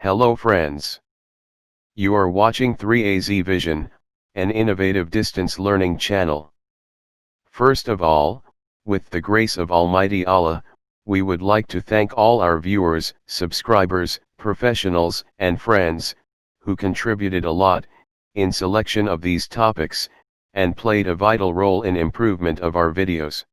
Hello friends. You are watching 3AZ Vision, an innovative distance learning channel. First of all, with the grace of Almighty Allah, we would like to thank all our viewers, subscribers, professionals, and friends, who contributed a lot, in selection of these topics, and played a vital role in improvement of our videos.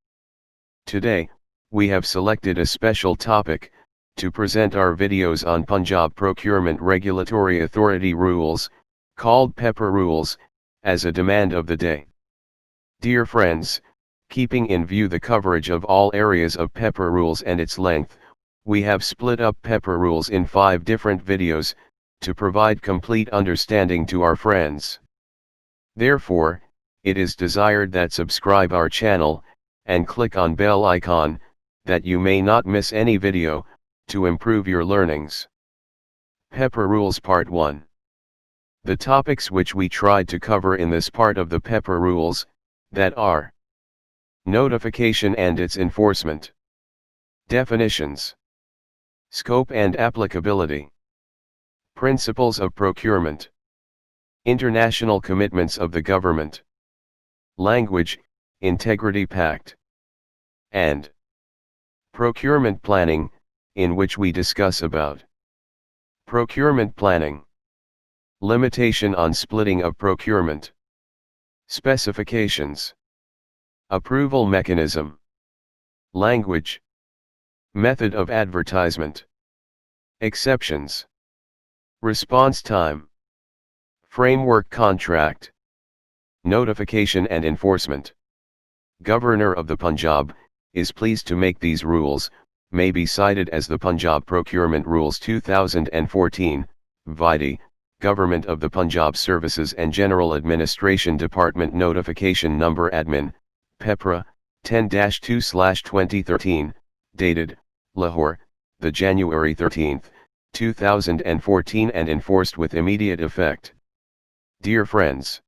Today, we have selected a special topic, to present our videos on Punjab Procurement Regulatory Authority Rules, called PPRA Rules, as a demand of the day. Dear friends, keeping in view the coverage of all areas of PPRA Rules and its length, we have split up PPRA Rules in 5 different videos, to provide complete understanding to our friends. Therefore, it is desired that subscribe our channel, and click on bell icon, that you may not miss any video, to improve your learnings. PPRA Rules Part 1. The topics which we tried to cover in this part of the PPRA Rules, that are notification and its enforcement, definitions, scope and applicability, principles of procurement, international commitments of the government, language, integrity pact, and procurement planning, in which we discuss about procurement planning, limitation on splitting of procurement, specifications, approval mechanism, language, method of advertisement, exceptions, response time, framework contract, notification and enforcement. Governor of the Punjab is pleased to make these rules, may be cited as the Punjab Procurement Rules 2014, VIDI, Government of the Punjab Services and General Administration Department Notification Number Admin, PPRA, 10-2/2013, dated, Lahore, the January 13, 2014 and enforced with immediate effect. Dear friends,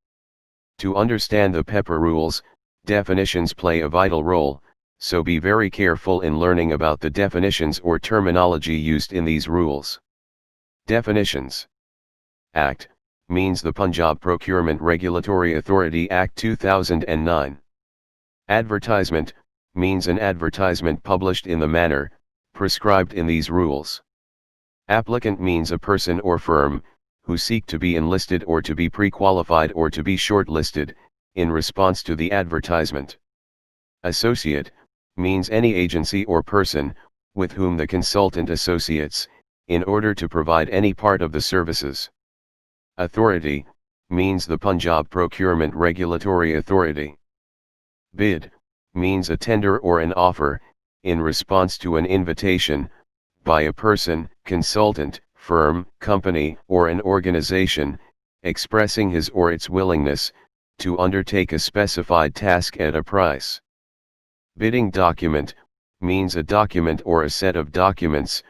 to understand the PPRA rules, definitions play a vital role, so be very careful in learning about the definitions or terminology used in these rules. Definitions. Act, means the Punjab Procurement Regulatory Authority Act 2009. Advertisement, means an advertisement published in the manner, prescribed in these rules. Applicant means a person or firm, who seek to be enlisted or to be pre-qualified or to be shortlisted, in response to the advertisement. Associate, means any agency or person, with whom the consultant associates, in order to provide any part of the services. Authority, means the Punjab Procurement Regulatory Authority. Bid, means a tender or an offer, in response to an invitation, by a person, consultant, firm, company, or an organization, expressing his or its willingness, to undertake a specified task at a price. Bidding document, means a document or a set of documents,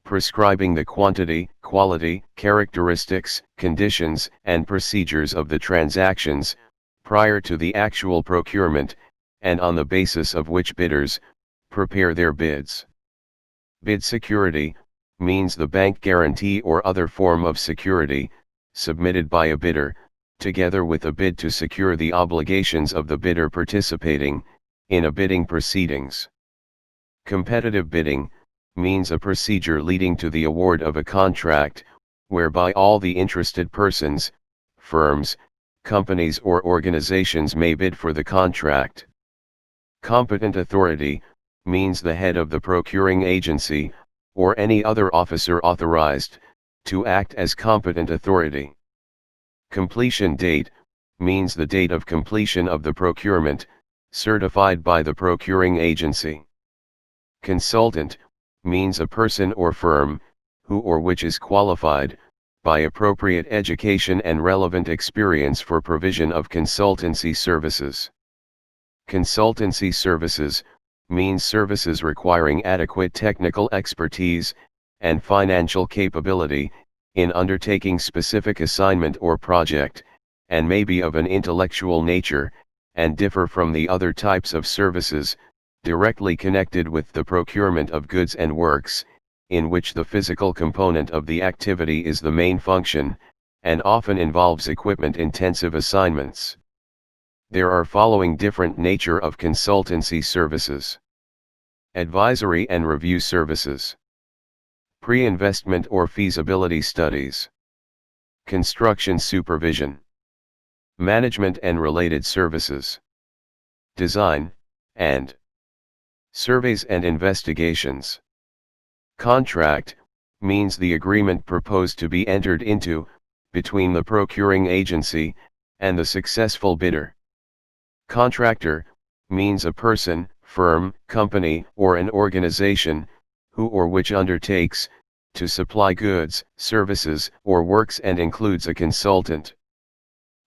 prescribing the quantity, quality, characteristics, conditions, and procedures of the transactions, prior to the actual procurement, and on the basis of which bidders, prepare their bids. Bid security, means the bank guarantee or other form of security, submitted by a bidder, together with a bid to secure the obligations of the bidder participating, in a bidding proceedings. Competitive bidding, means a procedure leading to the award of a contract, whereby all the interested persons, firms, companies or organizations may bid for the contract. Competent authority, means the head of the procuring agency, or any other officer authorized, to act as competent authority. Completion date, means the date of completion of the procurement, certified by the procuring agency. Consultant, means a person or firm, who or which is qualified, by appropriate education and relevant experience for provision of consultancy services. Consultancy services, means services requiring adequate technical expertise, and financial capability, in undertaking specific assignment or project, and may be of an intellectual nature, and differ from the other types of services, directly connected with the procurement of goods and works, in which the physical component of the activity is the main function, and often involves equipment-intensive assignments. There are following different nature of consultancy services. Advisory and review services. Pre-investment or feasibility studies. Construction supervision. Management and related services. Design, and surveys and investigations. Contract means the agreement proposed to be entered into between the procuring agency and the successful bidder. Contractor means a person, firm, company, or an organization who or which undertakes to supply goods, services, or works and includes a consultant.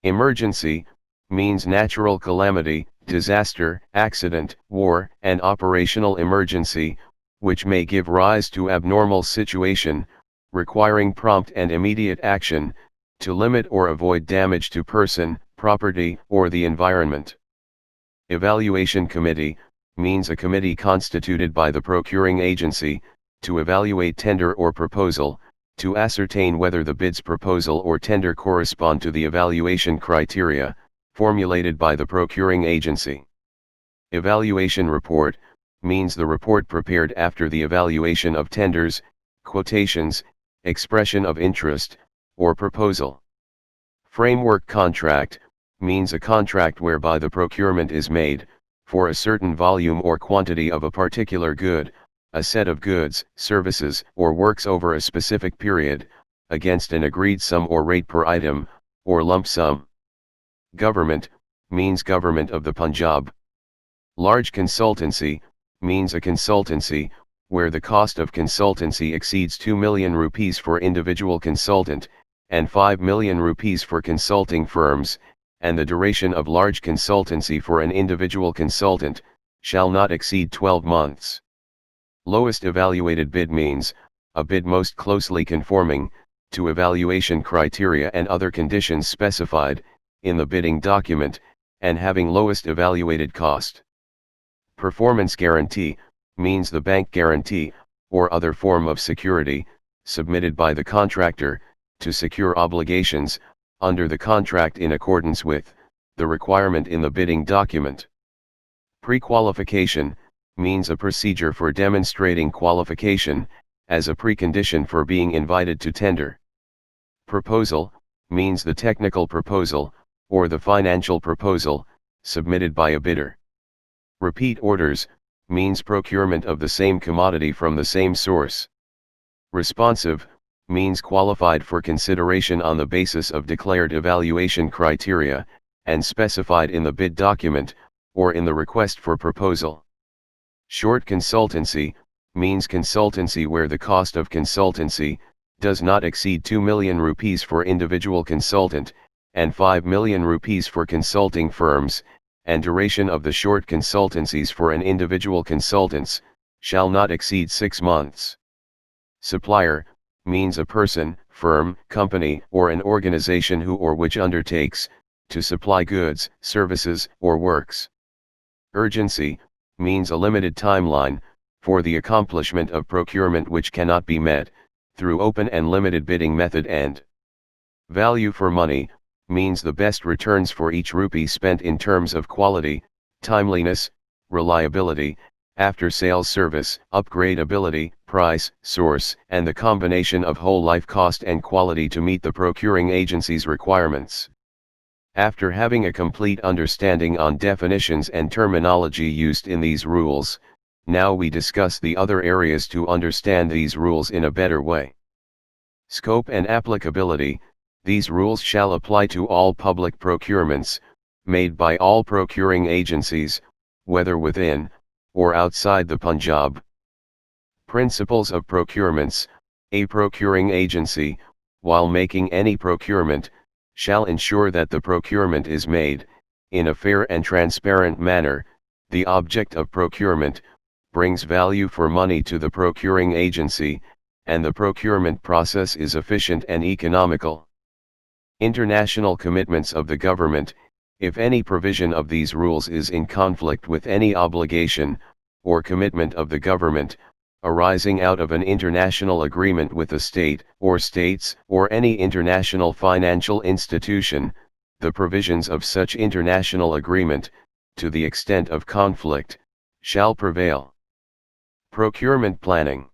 Emergency means natural calamity, disaster, accident, war, and operational emergency, which may give rise to abnormal situation, requiring prompt and immediate action to limit or avoid damage to person, property, or the environment. Evaluation committee means a committee constituted by the procuring agency to evaluate tender or proposal, to ascertain whether the bid's proposal or tender correspond to the evaluation criteria formulated by the procuring agency. Evaluation report means the report prepared after the evaluation of tenders, quotations, expression of interest, or proposal. Framework contract means a contract whereby the procurement is made, for a certain volume or quantity of a particular good, a set of goods, services, or works over a specific period, against an agreed sum or rate per item, or lump sum. Government means Government of the Punjab. Large consultancy means a consultancy where the cost of consultancy exceeds 2 million rupees for individual consultant, and 5 million rupees for consulting firms, and the duration of large consultancy for an individual consultant shall not exceed 12 months. Lowest evaluated bid means a bid most closely conforming to evaluation criteria and other conditions specified in the bidding document, and having lowest evaluated cost. Performance guarantee means the bank guarantee, or other form of security, submitted by the contractor to secure obligations under the contract in accordance with the requirement in the bidding document. Pre-qualification means a procedure for demonstrating qualification as a precondition for being invited to tender. Proposal means the technical proposal or the financial proposal submitted by a bidder. Repeat orders means procurement of the same commodity from the same source. Responsive means qualified for consideration on the basis of declared evaluation criteria and specified in the bid document or in the request for proposal. Short consultancy means consultancy where the cost of consultancy does not exceed 2 million rupees for individual consultant and 5 million rupees for consulting firms, and duration of the short consultancies for an individual consultants shall not exceed 6 months. Supplier means a person, firm, company, or an organization who or which undertakes to supply goods, services, or works. Urgency means a limited timeline for the accomplishment of procurement which cannot be met through open and limited bidding method. And value for money means the best returns for each rupee spent in terms of quality, timeliness, reliability, after-sales service, upgradability, price, source, and the combination of whole life cost and quality to meet the procuring agency's requirements. After having a complete understanding on definitions and terminology used in these rules, now we discuss the other areas to understand these rules in a better way. Scope and applicability. These rules shall apply to all public procurements, made by all procuring agencies, whether within or outside the Punjab. Principles of procurements. A procuring agency, while making any procurement, shall ensure that the procurement is made, in a fair and transparent manner, the object of procurement, brings value for money to the procuring agency, and the procurement process is efficient and economical. International commitments of the government. If any provision of these rules is in conflict with any obligation or commitment of the government, arising out of an international agreement with a state, or states, or any international financial institution, the provisions of such international agreement, to the extent of conflict, shall prevail. Procurement planning.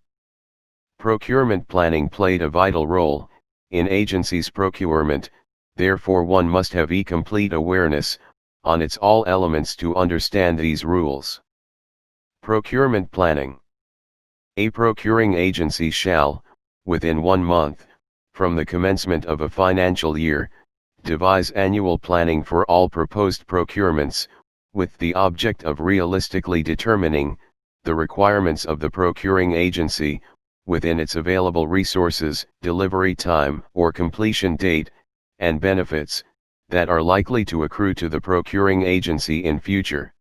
Procurement planning played a vital role in agencies' procurement, therefore one must have a complete awareness on its all elements to understand these rules. Procurement planning. A procuring agency shall, within 1 month, from the commencement of a financial year, devise annual planning for all proposed procurements, with the object of realistically determining the requirements of the procuring agency, within its available resources, delivery time or completion date, and benefits that are likely to accrue to the procuring agency in future.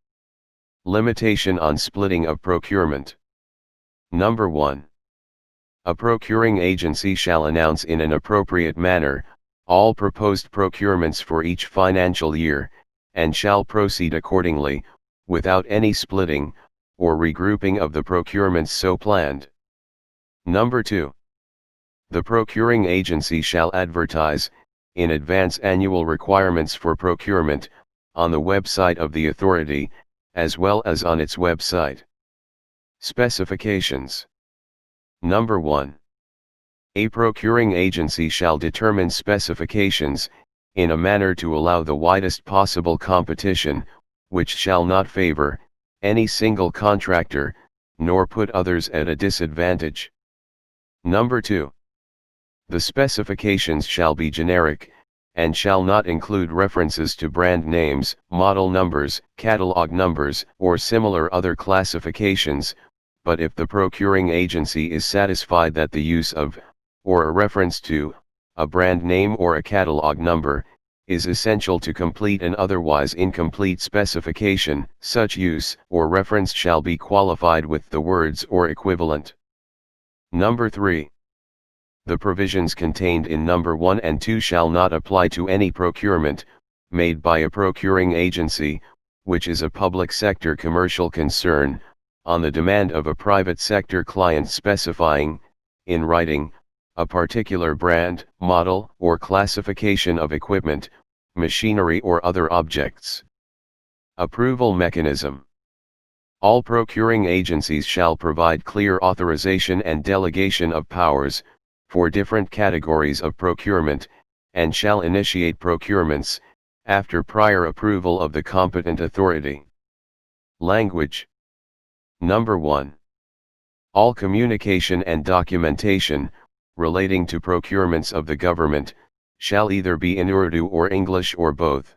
Limitation on splitting of procurement. Number 1. A procuring agency shall announce in an appropriate manner all proposed procurements for each financial year, and shall proceed accordingly, without any splitting or regrouping of the procurements so planned. Number 2. The procuring agency shall advertise in advance annual requirements for procurement on the website of the authority, as well as on its website. Specifications. Number 1. A procuring agency shall determine specifications in a manner to allow the widest possible competition, which shall not favor any single contractor, nor put others at a disadvantage. Number 2. The specifications shall be generic, and shall not include references to brand names, model numbers, catalog numbers, or similar other classifications, but if the procuring agency is satisfied that the use of, or a reference to, a brand name or a catalog number, is essential to complete an otherwise incomplete specification, such use or reference shall be qualified with the words or equivalent. Number 3. The provisions contained in number 1 and 2 shall not apply to any procurement made by a procuring agency, which is a public sector commercial concern, on the demand of a private sector client specifying, in writing, a particular brand, model, or classification of equipment, machinery or other objects. Approval mechanism. All procuring agencies shall provide clear authorization and delegation of powers for different categories of procurement, and shall initiate procurements after prior approval of the competent authority. Language. Number 1. All communication and documentation relating to procurements of the government shall either be in Urdu or English or both.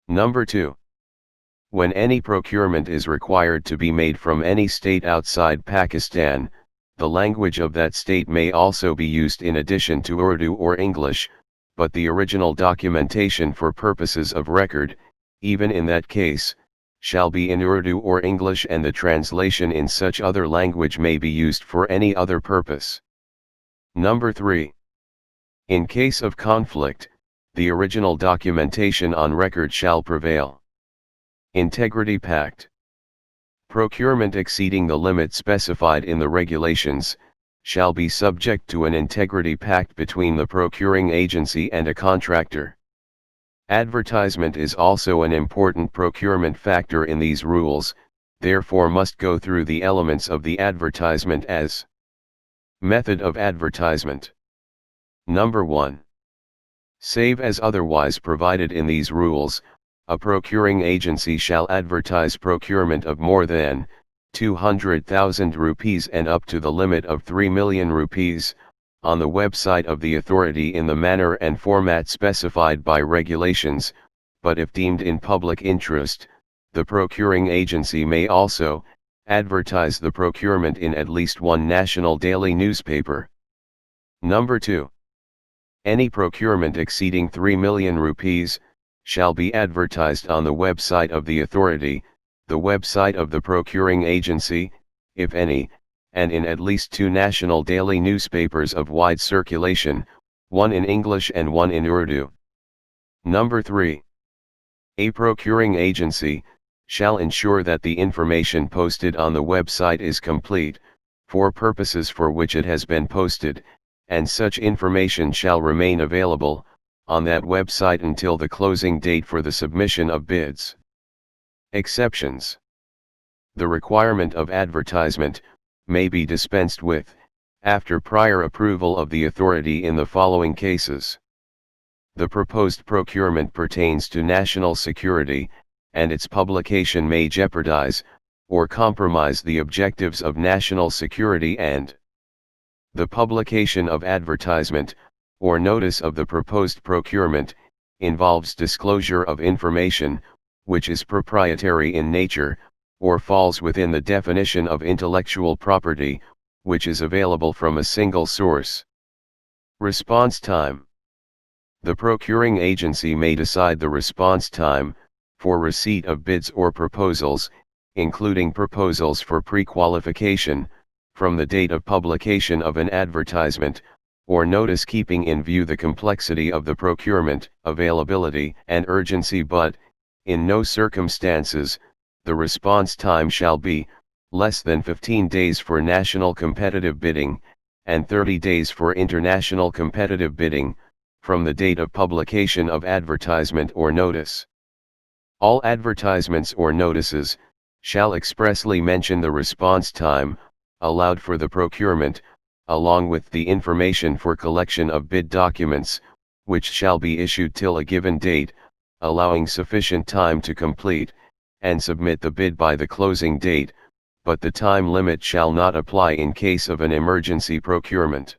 Number 2. When any procurement is required to be made from any state outside Pakistan, the language of that state may also be used in addition to Urdu or English, but the original documentation for purposes of record, even in that case, shall be in Urdu or English, and the translation in such other language may be used for any other purpose. Number 3. In case of conflict, the original documentation on record shall prevail. Integrity Pact. Procurement exceeding the limit specified in the regulations shall be subject to an integrity pact between the procuring agency and a contractor. Advertisement is also an important procurement factor in these rules, therefore must go through the elements of the advertisement as. Method of advertisement. Number 1. Save as otherwise provided in these rules, a procuring agency shall advertise procurement of more than 200,000 rupees and up to the limit of 3 million rupees, on the website of the authority in the manner and format specified by regulations, but if deemed in public interest, the procuring agency may also advertise the procurement in at least one national daily newspaper. Number 2. Any procurement exceeding 3 million rupees shall be advertised on the website of the authority, the website of the procuring agency, if any, and in at least 2 national daily newspapers of wide circulation, one in English and one in Urdu. Number 3. A procuring agency shall ensure that the information posted on the website is complete, for purposes for which it has been posted, and such information shall remain available on that website until the closing date for the submission of bids. Exceptions. The requirement of advertisement may be dispensed with, after prior approval of the authority in the following cases. The proposed procurement pertains to national security, and its publication may jeopardize or compromise the objectives of national security, and the publication of advertisement or notice of the proposed procurement involves disclosure of information which is proprietary in nature, or falls within the definition of intellectual property, which is available from a single source. Response time. The procuring agency may decide the response time for receipt of bids or proposals, including proposals for pre-qualification, from the date of publication of an advertisement or notice, keeping in view the complexity of the procurement, availability and urgency, but, in no circumstances, the response time shall be less than 15 days for national competitive bidding, and 30 days for international competitive bidding, from the date of publication of advertisement or notice. All advertisements or notices shall expressly mention the response time allowed for the procurement, along with the information for collection of bid documents, which shall be issued till a given date, allowing sufficient time to complete and submit the bid by the closing date, but the time limit shall not apply in case of an emergency procurement.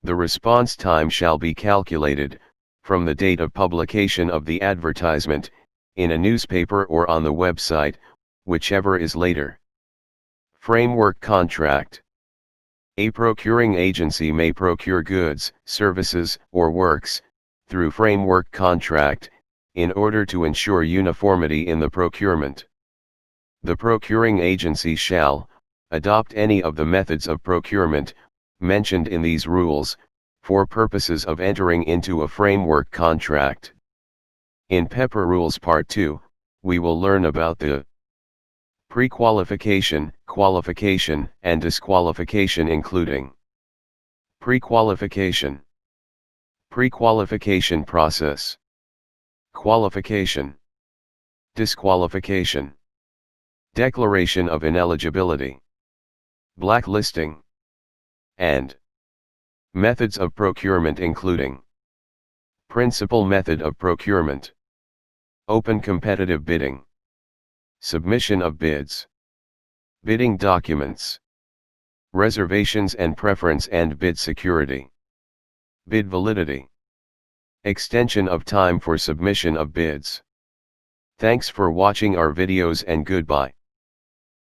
The response time shall be calculated from the date of publication of the advertisement, in a newspaper or on the website, whichever is later. Framework contract. A procuring agency may procure goods, services, or works through framework contract in order to ensure uniformity in the procurement. The procuring agency shall adopt any of the methods of procurement mentioned in these rules for purposes of entering into a framework contract. In PPRA Rules Part 2, we will learn about the pre-qualification, qualification, and disqualification, including pre-qualification, pre-qualification process, qualification, disqualification, declaration of ineligibility, blacklisting, and methods of procurement, including principal method of procurement, open competitive bidding, submission of bids, bidding documents, reservations and preference and bid security, bid validity, extension of time for submission of bids. Thanks for watching our videos, and goodbye.